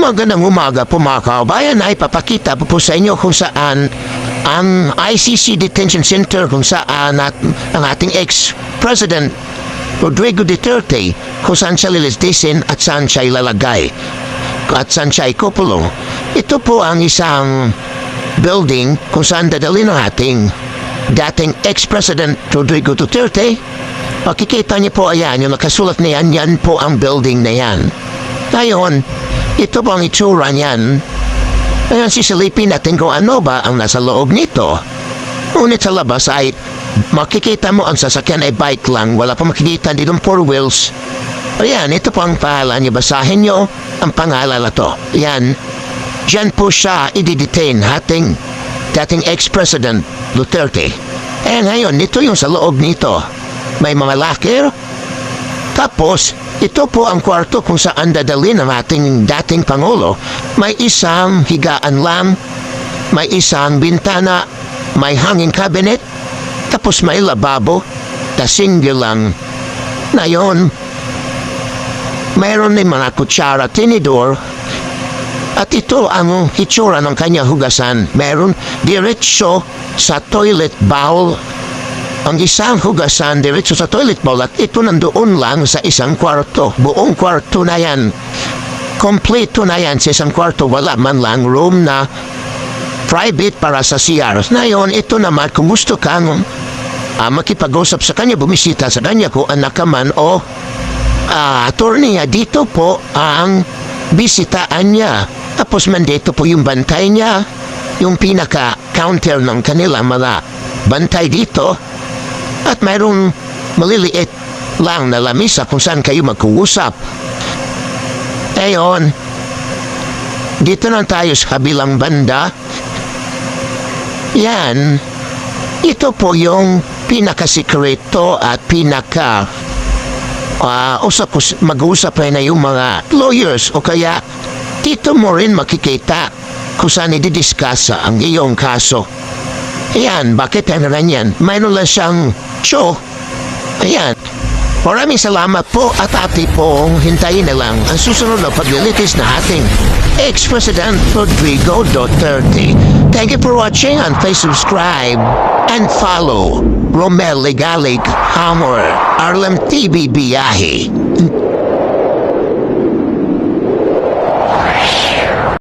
Magandang umaga po mga kabayan. Ay papakita po sa inyo kung saan ang ICC Detention Center kung saan ang ating ex-president Rodrigo Duterte kung saan siya lilisdisin at saan siya ilalagay at saan siya ikukulong. Ito po ang isang building kung saan dadalhin ang ating dating ex-president Rodrigo Duterte. Makikita niyo po ayan, yung nakasulat na yan po ang building na yan. Ngayon, ito po ang itsura niyan. Ngayon sisilipin natin kung ano ba ang nasa loob nito. Ngunit sa labas ay makikita mo ang sasakyan ay bike lang. Wala pa makikita dito 4 wheels. Ayan, ito po ang pangalan niyo. Basahin niyo ang pangalan na to. Ayan, dyan po siya i-detain dating ex-president Duterte. Eh ngayon, ito yung sa loob nito. May mga locker. Tapos, ito po ang kwarto kung saan dadalhin ang ating dating Pangulo. May isang higaan lang, may isang bintana, may hanging cabinet, tapos may lababo, single lang. Ngayon, mayroon din mga kutsara, tinidor, at ito ang itsura ng kanya hugasan. Meron diretso sa toilet bowl. Ang isang hugasan diretso sa toilet bowl at ito nandoon lang sa isang kwarto. Buong kwarto na yan. Kompleto na yan sa isang kwarto. Wala man lang room na private para sa CR. Ngayon, ito naman kung gusto kang makipag-usap sa kanya, bumisita sa kanya kung anak ka man o attorney niya, dito po ang bisitaan niya. Tapos mandito po yung bantay niya, yung pinaka-counter ng kanila mga bantay dito. At mayroong maliliit lang na lamisa kung saan kayo mag-uusap. Ngayon, dito na tayo sa kabilang banda. Yan, ito po yung pinaka-sikreto at mag-uusap na yung mga lawyers o kaya dito mo rin makikita kung saan i-discuss ang iyong kaso. Ayan, bakit ano na yan? Mayroon lang siyang show. Ayan. Maraming salamat po at ati pong hintayin na lang ang susunod na paglilitis na ating ex-president Rodrigo Duterte. Thank you for watching and please subscribe and follow Romel Legalic Hammer Arlem TV Biyahe.